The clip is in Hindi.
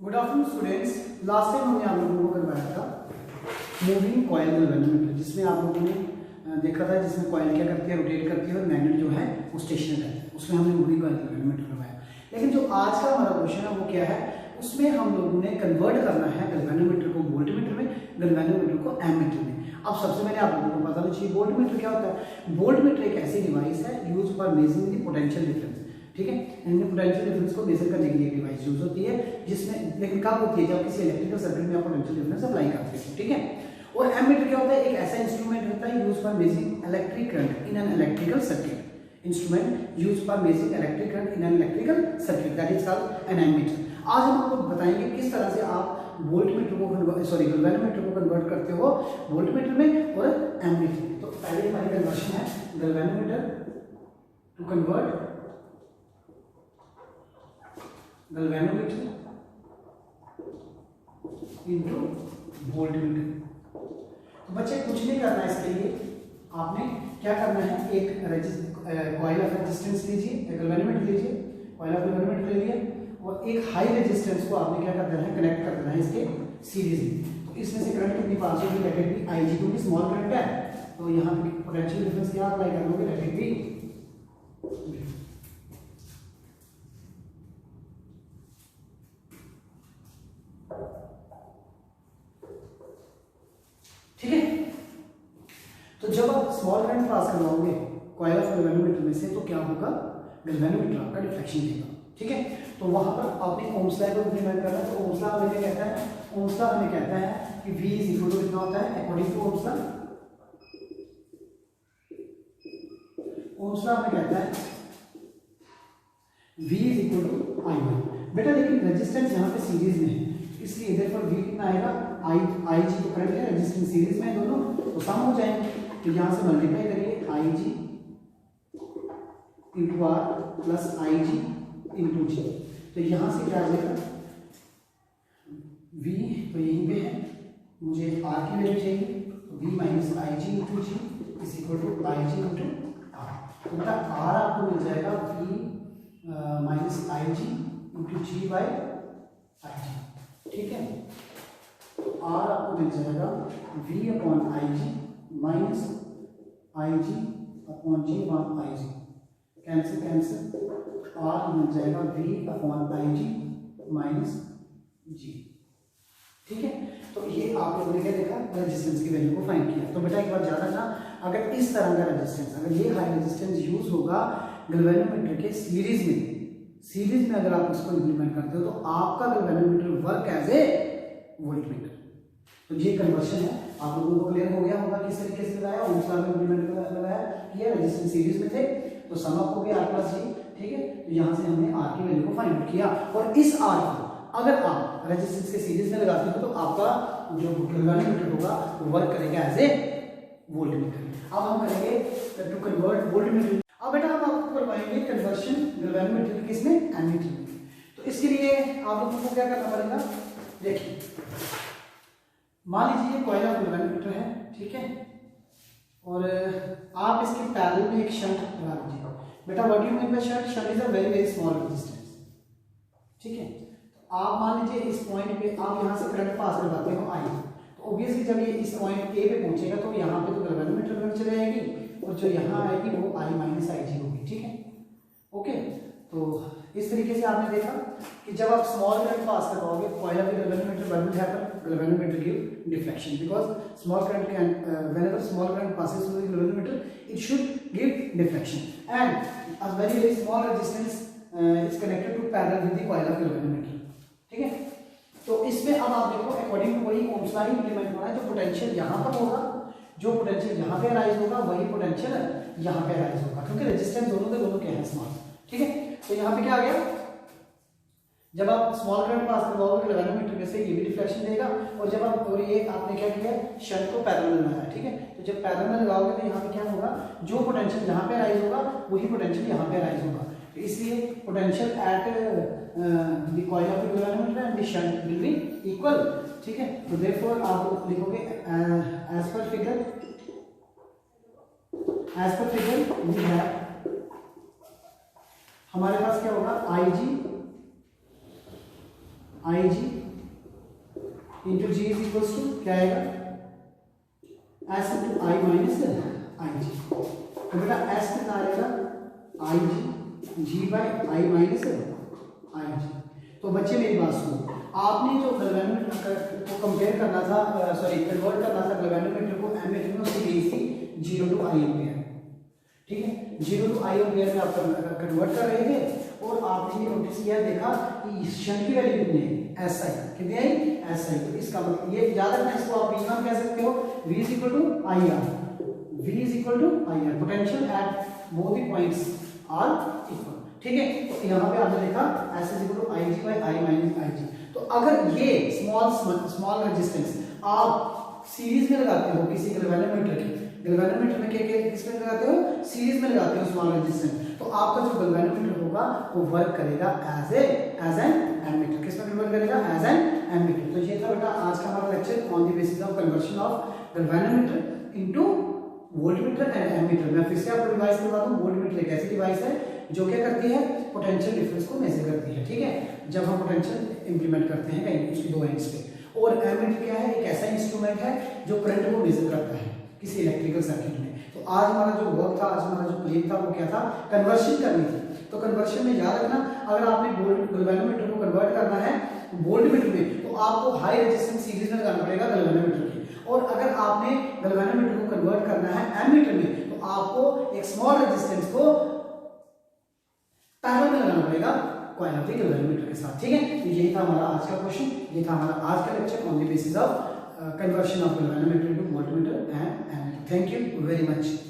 Good afternoon students. Last time हमने आप लोगों को करवाया था मूविंग कॉइल गैल्वेनोमीटर, जिसमें आप लोगों ने देखा था जिसमें कॉइल क्या करती है, रोटेट करती है और मैग्नेट जो है वो स्टेशनरी रहता है। उसमें हमने मूविंग कॉइल गैल्वेनोमीटर करवाया। लेकिन जो आज का हमारा क्वेश्चन है वो क्या है, उसमें हम लोगों ने कन्वर्ट करना है गैल्वेनोमीटर को वोल्टमीटर में, गैल्वेनोमीटर को एमीटर में। अब सबसे पहले आप लोगों को बताना चाहिए वोल्टमीटर क्या होता है। वोल्टमीटर एक ऐसी डिवाइस है use for measuring the potential difference. ठीक है, पोटेंशियल डिफरेंस को मेजर करने के लिए डिवाइस यूज होती है, जिसमें लेकिन कब होती है, जब किसी इलेक्ट्रिकल सर्किट में आप पोटेंशियल डिफरेंस अप्लाई करते हैं। ठीक है, और एमीटर क्या होता है, एक ऐसा इंस्ट्रूमेंट होता है use for measuring electric current in an electrical circuit. Instrument use for measuring electric current in an electrical circuit, that is called an ammeter. आज हम आपको बताएंगे किस तरह से आप वोल्टमीटर को गैल्वेनोमीटर को कन्वर्ट करते हो वोल्टमीटर में और एमीटर में। तो पहले हमारी कन्वर्शन है galvanometer to convert galvanometer into voltmeter. तो बच्चे कुछ नहीं करना है, इसके लिए आपने क्या करना है, एक कॉइल ऑफ रेजिस्टेंस लीजिए, एक गैल्वेनोमीटर लीजिए, कॉइल ऑफ गैल्वेनोमीटर ले लिया और एक हाई रेजिस्टेंस को आपने क्या कर देना है, कनेक्ट कर देना है इसके सीरीज में। तो इसमें से करंट कितनी पास होगी, लेट इट बी आईजी, क्योंकि स्मॉल करंट है तो यहाँ पे पोटेंशियल डिफरेंस क्या अप्लाई कर लोगे, लेट इट बी। ठीक है, तो जब आप स्मॉल करंट पास करवाओगे कॉइल ऑफ गैल्वेनोमीटर में से, तो क्या होगा, गैल्वेनोमीटर आपका डिफ्लेक्शन देगा। ठीक है, तो वहां पर आपने ओम्स लॉ को इम्प्लीमेंट करना है। तो ओम्स लॉ हमें क्या कहता है, ओम्स लॉ हमें कहता है कि V इज इक्वल टू कितना होता है, according to Ohm's law, Ohm's law हमें कहता है V is equal to I1। बेटा लेकिन रेजिस्टेंस यहाँ पे सीरीज में है, इसलिए इधर पर V कितना आएगा, IG तो करंट है, रेजिस्टेंस सीरीज में दोनों तो सम हो जाएंगे। तो यहाँ से मल्टीप्लाई करिए IG into R plus IG into G। तो यहाँ से क्या आ जाएगा, V तो यहीं पे है, मुझे R की वैल्यू चाहिए, तो V minus IG into G is equal to IG into R। तो बेटा R आपको मिल जाएगा V minus IG into G by IG। ठीक है, तो R आपको मिल जाएगा V upon IG minus IG upon G upon IG, cancel cancel, R मिल जाएगा V upon IG minus G। ठीक है, तो ये आप लोगों ने क्या देखा, रेजिस्टेंस की वैल्यू को फाइंड किया। तो बेटा एक बार ध्यान रखना, अगर इस तरह का रेजिस्टेंस, अगर ये हाई रेजिस्टेंस यूज होगा गैल्वेनोमीटर के सीरीज में अगर आप इसको इंप्लीमेंट करते हो तो आपका galvanometer work as a voltmeter. तो ये कन्वर्शन है, आप लोगों को क्लियर हो गया होगा किस तरीके से लगाया, ओम्स लॉ में इंप्लीमेंट लगाया किया, रेजिस्टेंस सीरीज में थे तो सम अप हो गया R प्लस G। ठीक है, तो यहाँ से हमने R की वैल्यू को फाइंड आउट किया, और इस R को अगर आप रेजिस्टेंस के सीरीज में लगाते हो तो आपका जो गैल्वेनोमीटर होगा वो वर्क करेगा एज ए वोल्टमीटर। अब हम करेंगे टू कन्वर्ट वोल्टमीटर। अब बेटा हम आपको करवाएंगे कन्वर्शन गैल्वेनोमीटर की किसमें, एमीटर में। तो इसके लिए आप लोगों को क्या करना पड़ेगा, देखिए मान लीजिए कॉइल ऑफ गैल्वेनोमीटर है, ठीक है, और आप इसके पैरेलल में एक शंट लगा दीजिए। बेटा what do you mean by shunt, shunt is a very very small resistance. ठीक है, तो आप मान लीजिए इस पॉइंट पे आप यहाँ से करंट पास करवाते हो I, तो ऑब्वियसली जब ये इस पॉइंट A पे पहुंचेगा तो यहाँ पे तो गैल्वेनोमीटर करंट चले जाएगी, और जो यहाँ आएगी वो I माइनस IG होगी। ठीक है, ओके, तो इस तरीके से आपने देखा कि जब आप स्मॉल करंट पास करवाओगे coil of galvanometer, what will happen, galvanometer give deflection, because small current can whenever small current passes through the galvanometer it should give deflection, and a very very small resistance is connected to parallel with the coil of galvanometer। ठीक है, तो इसमें अब आप देखो अकॉर्डिंग टू वही ओम्स लॉ इंप्लीमेंट होना है, जो पोटेंशियल यहाँ पर होगा, जो पोटेंशियल यहाँ पे अराइज होगा वही पोटेंशियल यहाँ पे अराइज होगा, क्योंकि रेजिस्टेंस दोनों के दोनों क्या है, स्मॉल। ठीक है, तो यहाँ पे क्या आ गया, जब आप स्मॉल करंट पास करवाओगे गैल्वेनोमीटर में से ये भी डिफ्लेक्शन देगा, और जब आप, और ये आपने क्या किया, शंट को पैरेलल लगाया। ठीक है, तो जब पैरेलल लगाओगे तो यहाँ पे क्या होगा, जो पोटेंशियल यहाँ पे अराइज होगा वही पोटेंशियल यहाँ पे अराइज होगा। तो इसलिए potential at the coil of galvanometer and the shunt will be equal. ठीक है, तो देयरफॉर आप लिखोगे as per figure we have, हमारे पास क्या होगा, IG I G into G is equals to क्या आएगा, S into I minus I G. तो बेटा एस कितना आएगा, आई G by I minus I G. तो बच्चे मेरी बात सुनो, आपने जो गैल्वेनोमीटर को कंपेयर करना था, सॉरी कन्वर्ट करना था गैल्वेनोमीटर को एमीटर में, उसकी बेस थी 0 टू आई एम्पियर, ठीक है। 0 टू आई एम्पियर में आप कन्वर्ट कर रहे थे और आपने ये नोटिस किया, देखा कि शंट की वैल्यू कितनी है, एस आई कितनी आई, एस आई। तो इसका मतलब ये याद रखना, इसको आप V1 कह सकते हो, V is equal to I R, V is equal to I R, potential at both the points are equal, ठीक है। तो यहाँ पे आपने देखा S is equal to I G by I minus I G. तो अगर ये स्मॉल रेजिस्टेंस आप सीरीज में लगाते हो किसी गैल्वेनोमीटर के, गैल्वेनोमीटर में क्या किसमें लगाते हो, सीरीज में लगाते हो स्मॉल रेजिस्टेंस, तो आपका जो गैल्वेनोमीटर होगा वो वर्क करेगा एज एन एमीटर। किसमें कन्वर्ट करेगा, एज एन एमीटर। तो ये था बेटा आज का हमारा lecture on the basis of conversion of galvanometer into voltmeter and ammeter. मैं फिर से आपको रिवाइज करवा दूं, वोल्टमीटर एक ऐसी डिवाइस है जो क्या करती है, पोटेंशियल डिफरेंस को मेजर करती है, ठीक है, जब हम पोटेंशियल इंप्लीमेंट करते हैं कहीं उसकी दो एंड्स पे। और एमीटर क्या है, एक ऐसा इंस्ट्रूमेंट है जो करंट को मेजर करता है किसी इलेक्ट्रिकल सर्किट में। तो आज हमारा जो वर्क था, आज हमारा जो प्लेन था वो क्या था, कन्वर्शन करनी थी। तो कन्वर्शन में याद रखना, अगर आपने गैल्वेनोमीटर को कन्वर्ट करना है वोल्टमीटर में, तो आपको हाई रेजिस्टेंस सीरीज में लगाना पड़ेगा गैल्वेनोमीटर की। और अगर आपने गैल्वेनोमीटर को कन्वर्ट करना है एमीटर में, तो आपको एक स्मॉल रेजिस्टेंस को पैरेलल में लगाना पड़ेगा कॉइल ऑफ द गैल्वेनोमीटर के साथ, ठीक है। तो यही था हमारा आज का क्वेश्चन, ये था हमारा आज का lecture on the basis of conversion of galvanometer to voltmeter and ammeter. Thank you very much.